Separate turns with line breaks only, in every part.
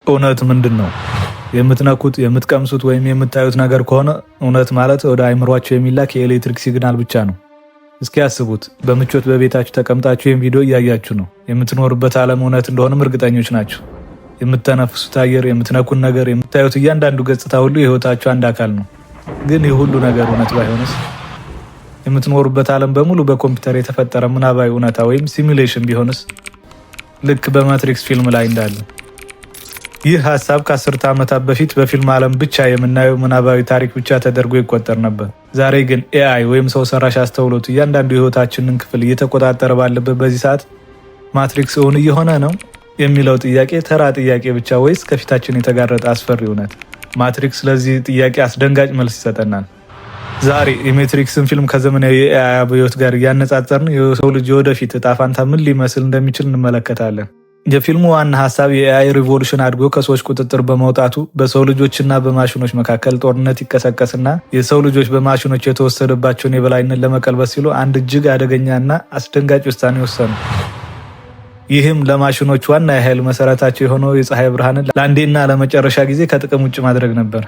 እውነት ምንድን ነው? የምትነኩት የምትቀምሱት ወይም የምታዩት ነገር ከሆነ እውነት ማለት ወደ አይምሯችሁ የሚላክ የኤሌክትሪክ ሲግናል ብቻ ነው። እስኪ ያስቡት። በምቾት በቤታችሁ ተቀምጣችሁ ይህን ቪዲዮ እያያችሁ ነው። የምትኖርበት ዓለም እውነት እንደሆነም እርግጠኞች ናችሁ። የምትተነፍሱት አየር፣ የምትነኩን ነገር፣ የምታዩት እያንዳንዱ ገጽታ ሁሉ የህይወታችሁ አንድ አካል ነው። ግን ይህ ሁሉ ነገር እውነት ባይሆንስ? የምትኖሩበት ዓለም በሙሉ በኮምፒውተር የተፈጠረ ምናባዊ እውነታ ወይም ሲሙሌሽን ቢሆንስ? ልክ በማትሪክስ ፊልም ላይ እንዳለ። ይህ ሀሳብ ከ10 ዓመታት በፊት በፊልም ዓለም ብቻ የምናየው ምናባዊ ታሪክ ብቻ ተደርጎ ይቆጠር ነበር። ዛሬ ግን ኤአይ ወይም ሰው ሰራሽ አስተውሎት እያንዳንዱ የህይወታችንን ክፍል እየተቆጣጠረ ባለበት በዚህ ሰዓት ማትሪክስ እውን እየሆነ ነው የሚለው ጥያቄ ተራ ጥያቄ ብቻ ወይስ ከፊታችን የተጋረጠ አስፈሪ እውነት? ማትሪክስ ለዚህ ጥያቄ አስደንጋጭ መልስ ይሰጠናል። ዛሬ የሜትሪክስን ፊልም ከዘመናዊ የኤአይ አብዮት ጋር እያነጻጸርን የሰው ልጅ የወደፊት እጣ ፈንታ ምን ሊመስል እንደሚችል እንመለከታለን። የፊልሙ ዋና ሀሳብ የኤአይ ሪቮሉሽን አድጎ ከሰዎች ቁጥጥር በመውጣቱ በሰው ልጆችና በማሽኖች መካከል ጦርነት ይቀሰቀስና የሰው ልጆች በማሽኖች የተወሰደባቸውን የበላይነት ለመቀልበስ ሲሉ አንድ እጅግ አደገኛና አስደንጋጭ ውሳኔ ወሰኑ። ይህም ለማሽኖች ዋና የኃይል መሰረታቸው የሆነው የፀሐይ ብርሃንን ለአንዴና ለመጨረሻ ጊዜ ከጥቅም ውጭ ማድረግ ነበር።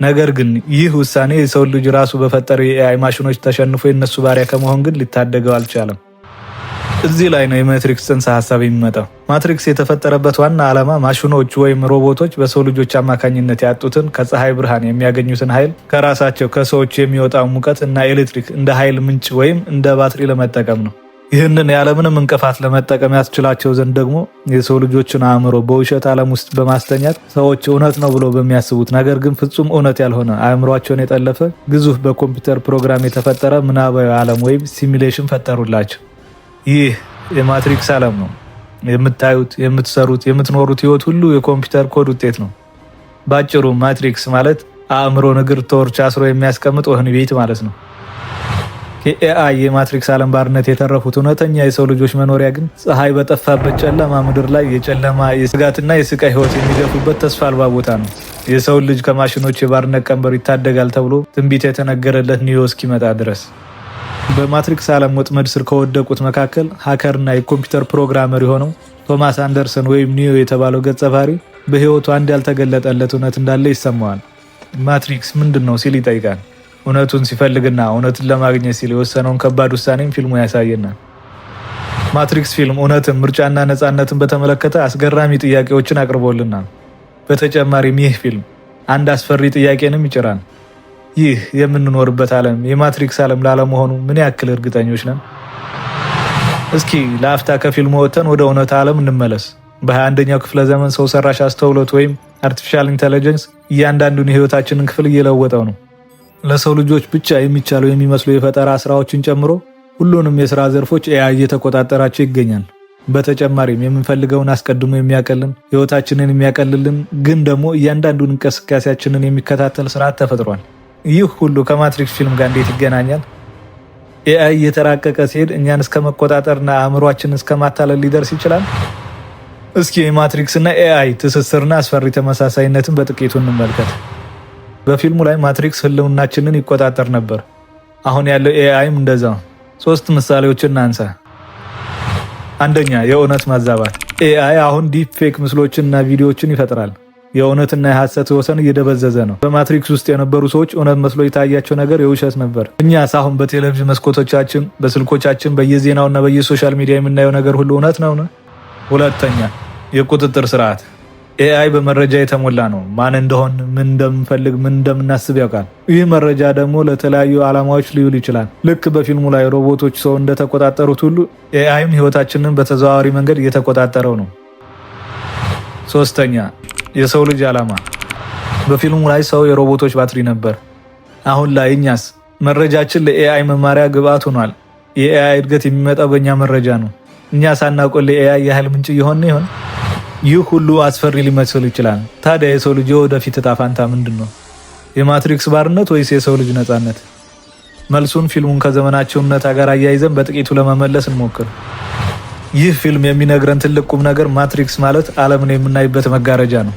ነገር ግን ይህ ውሳኔ የሰው ልጅ ራሱ በፈጠረው የኤአይ ማሽኖች ተሸንፎ የነሱ ባሪያ ከመሆን ግን ሊታደገው አልቻለም። እዚህ ላይ ነው የማትሪክስ ጽንሰ ሀሳብ የሚመጣው። ማትሪክስ የተፈጠረበት ዋና ዓላማ ማሽኖች ወይም ሮቦቶች በሰው ልጆች አማካኝነት ያጡትን ከፀሐይ ብርሃን የሚያገኙትን ኃይል ከራሳቸው ከሰዎች የሚወጣው ሙቀት እና ኤሌክትሪክ እንደ ኃይል ምንጭ ወይም እንደ ባትሪ ለመጠቀም ነው። ይህንን ያለምንም እንቅፋት ለመጠቀም ያስችላቸው ዘንድ ደግሞ የሰው ልጆችን አእምሮ በውሸት ዓለም ውስጥ በማስተኛት ሰዎች እውነት ነው ብሎ በሚያስቡት ነገር ግን ፍጹም እውነት ያልሆነ አእምሯቸውን የጠለፈ ግዙፍ በኮምፒውተር ፕሮግራም የተፈጠረ ምናባዊ ዓለም ወይም ሲሙሌሽን ፈጠሩላቸው። ይህ የማትሪክስ ዓለም ነው። የምታዩት፣ የምትሰሩት፣ የምትኖሩት ህይወት ሁሉ የኮምፒውተር ኮድ ውጤት ነው። ባጭሩ ማትሪክስ ማለት አእምሮን እግር ተወርች አስሮ የሚያስቀምጥ ወህኒ ቤት ማለት ነው። ከኤአይ የማትሪክስ ዓለም ባርነት የተረፉት እውነተኛ የሰው ልጆች መኖሪያ ግን ፀሐይ በጠፋበት ጨለማ ምድር ላይ የጨለማ የስጋትና የስቃይ ህይወት የሚገፉበት ተስፋ አልባ ቦታ ነው። የሰው ልጅ ከማሽኖች የባርነት ቀንበር ይታደጋል ተብሎ ትንቢት የተነገረለት ኒዮ እስኪመጣ ድረስ። በማትሪክስ ዓለም ወጥመድ ስር ከወደቁት መካከል ሀከርና የኮምፒውተር ፕሮግራመር የሆነው ቶማስ አንደርሰን ወይም ኒዮ የተባለው ገጸ ባህሪ በህይወቱ አንድ ያልተገለጠለት እውነት እንዳለ ይሰማዋል። ማትሪክስ ምንድን ነው ሲል ይጠይቃል። እውነቱን ሲፈልግና እውነትን ለማግኘት ሲል የወሰነውን ከባድ ውሳኔም ፊልሙ ያሳየናል። ማትሪክስ ፊልም እውነትን፣ ምርጫና ነፃነትን በተመለከተ አስገራሚ ጥያቄዎችን አቅርቦልናል። በተጨማሪም ይህ ፊልም አንድ አስፈሪ ጥያቄንም ይጭራል። ይህ የምንኖርበት ዓለም የማትሪክስ ዓለም ላለመሆኑ ምን ያክል እርግጠኞች ነን? እስኪ ለአፍታ ከፊልሙ ወጥተን ወደ እውነት ዓለም እንመለስ። በ21ኛው ክፍለ ዘመን ሰው ሰራሽ አስተውሎት ወይም አርቲፊሻል ኢንተለጀንስ እያንዳንዱን የህይወታችንን ክፍል እየለወጠው ነው። ለሰው ልጆች ብቻ የሚቻለው የሚመስሉ የፈጠራ ስራዎችን ጨምሮ ሁሉንም የስራ ዘርፎች ኤአይ እየተቆጣጠራቸው ይገኛል። በተጨማሪም የምንፈልገውን አስቀድሞ የሚያቀልን፣ ህይወታችንን የሚያቀልልን ግን ደግሞ እያንዳንዱን እንቅስቃሴያችንን የሚከታተል ስርዓት ተፈጥሯል። ይህ ሁሉ ከማትሪክስ ፊልም ጋር እንዴት ይገናኛል? ኤአይ እየተራቀቀ ሲሄድ እኛን እስከ መቆጣጠርና አእምሯችንን እስከ ማታለል ሊደርስ ይችላል። እስኪ የማትሪክስና ኤአይ ትስስርና አስፈሪ ተመሳሳይነትን በጥቂቱ እንመልከት። በፊልሙ ላይ ማትሪክስ ህልውናችንን ይቆጣጠር ነበር። አሁን ያለው ኤአይም እንደዛ። 3 ምሳሌዎችን እናንሳ። አንደኛ፣ የእውነት ማዛባት። ኤአይ አሁን ዲፕ ፌክ ምስሎችንና ቪዲዮዎችን ይፈጥራል። የእውነትና የሐሰት ወሰን እየደበዘዘ ነው። በማትሪክስ ውስጥ የነበሩ ሰዎች እውነት መስሎ የታያቸው ነገር የውሸት ነበር። እኛስ አሁን በቴሌቪዥን መስኮቶቻችን፣ በስልኮቻችን፣ በየዜናውና በየሶሻል ሚዲያ የምናየው ነገር ሁሉ እውነት ነው? ሁለተኛ፣ የቁጥጥር ስርዓት። ኤአይ በመረጃ የተሞላ ነው። ማን እንደሆን፣ ምን እንደምንፈልግ፣ ምን እንደምናስብ ያውቃል። ይህ መረጃ ደግሞ ለተለያዩ ዓላማዎች ሊውል ይችላል። ልክ በፊልሙ ላይ ሮቦቶች ሰው እንደተቆጣጠሩት ሁሉ ኤአይም ህይወታችንን በተዘዋዋሪ መንገድ እየተቆጣጠረው ነው። ሶስተኛ፣ የሰው ልጅ ዓላማ። በፊልሙ ላይ ሰው የሮቦቶች ባትሪ ነበር። አሁን ላይ እኛስ? መረጃችን ለኤአይ መማሪያ ግብአት ሆኗል። የኤአይ እድገት የሚመጣው በእኛ መረጃ ነው። እኛ ሳናውቀው ለኤአይ የኃይል ምንጭ እየሆነ ይሆን? ይህ ሁሉ አስፈሪ ሊመስል ይችላል። ታዲያ የሰው ልጅ የወደፊት እጣ ፈንታ ምንድን ነው? የማትሪክስ ባርነት ወይስ የሰው ልጅ ነፃነት? መልሱን ፊልሙን ከዘመናችን እውነታ ጋር አያይዘን በጥቂቱ ለመመለስ እንሞክር። ይህ ፊልም የሚነግረን ትልቅ ቁም ነገር ማትሪክስ ማለት ዓለምን የምናይበት መጋረጃ ነው።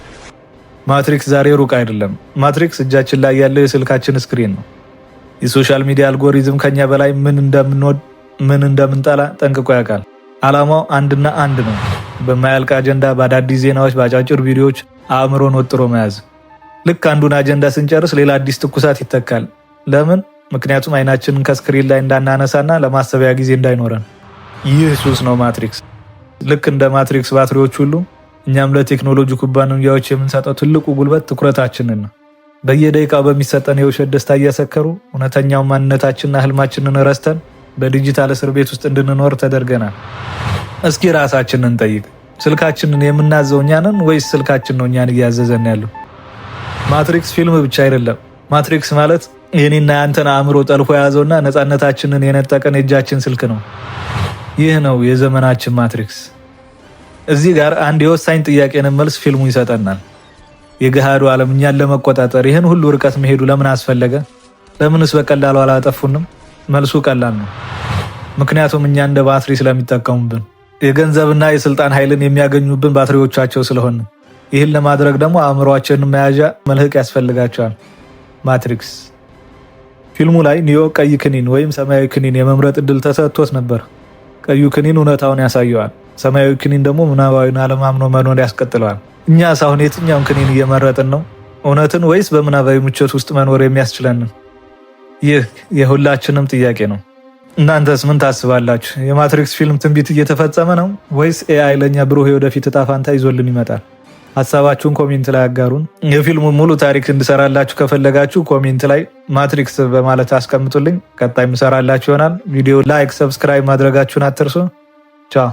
ማትሪክስ ዛሬ ሩቅ አይደለም። ማትሪክስ እጃችን ላይ ያለው የስልካችን ስክሪን ነው። የሶሻል ሚዲያ አልጎሪዝም ከኛ በላይ ምን እንደምንወድ፣ ምን እንደምንጠላ ጠንቅቆ ያውቃል። ዓላማው አንድና አንድ ነው። በማያልቅ አጀንዳ፣ በአዳዲስ ዜናዎች፣ በአጫጭር ቪዲዮዎች አእምሮን ወጥሮ መያዝ። ልክ አንዱን አጀንዳ ስንጨርስ ሌላ አዲስ ትኩሳት ይተካል። ለምን? ምክንያቱም አይናችንን ከስክሪን ላይ እንዳናነሳና ለማሰቢያ ጊዜ እንዳይኖረን። ይህ ሱስ ነው ማትሪክስ። ልክ እንደ ማትሪክስ ባትሪዎች ሁሉ እኛም ለቴክኖሎጂ ኩባንያዎች የምንሰጠው ትልቁ ጉልበት ትኩረታችንን ነው። በየደቂቃው በሚሰጠን የውሸት ደስታ እያሰከሩ እውነተኛው ማንነታችንና ህልማችንን ረስተን በዲጂታል እስር ቤት ውስጥ እንድንኖር ተደርገናል። እስኪ ራሳችንን ጠይቅ። ስልካችንን የምናዘው እኛ ነን ወይስ ስልካችን ነው እኛን እያዘዘን ያለው? ማትሪክስ ፊልም ብቻ አይደለም። ማትሪክስ ማለት የኔና ያንተን አእምሮ ጠልፎ የያዘውና ነፃነታችንን የነጠቀን የእጃችን ስልክ ነው። ይህ ነው የዘመናችን ማትሪክስ። እዚህ ጋር አንድ የወሳኝ ጥያቄን መልስ ፊልሙ ይሰጠናል። የገሃዱ ዓለም እኛን ለመቆጣጠር ይህን ሁሉ ርቀት መሄዱ ለምን አስፈለገ? ለምንስ በቀላሉ አላጠፉንም? መልሱ ቀላል ነው። ምክንያቱም እኛ እንደ ባትሪ ስለሚጠቀሙብን፣ የገንዘብና የስልጣን ኃይልን የሚያገኙብን ባትሪዎቻቸው ስለሆነ። ይህን ለማድረግ ደግሞ አእምሯችንን መያዣ መልህቅ ያስፈልጋቸዋል። ማትሪክስ ፊልሙ ላይ ኒዮ ቀይ ክኒን ወይም ሰማያዊ ክኒን የመምረጥ እድል ተሰጥቶት ነበር። ቀዩ ክኒን እውነታውን ያሳየዋል። ሰማያዊ ክኒን ደግሞ ምናባዊን ዓለም አምኖ መኖር ያስቀጥለዋል። እኛስ አሁን የትኛውን ክኒን እየመረጥን ነው? እውነትን ወይስ በምናባዊ ምቾት ውስጥ መኖር የሚያስችለንን? ይህ የሁላችንም ጥያቄ ነው። እናንተስ ምን ታስባላችሁ? የማትሪክስ ፊልም ትንቢት እየተፈጸመ ነው ወይስ ኤአይ ለእኛ ብሩህ የወደፊት እጣ ፋንታ ይዞልን ይመጣል? ሀሳባችሁን ኮሜንት ላይ አጋሩን። የፊልሙን ሙሉ ታሪክ እንድሰራላችሁ ከፈለጋችሁ ኮሜንት ላይ ማትሪክስ በማለት አስቀምጡልኝ። ቀጣይ ምሰራላችሁ ይሆናል። ቪዲዮ ላይክ፣ ሰብስክራይብ ማድረጋችሁን አትርሱ። ቻው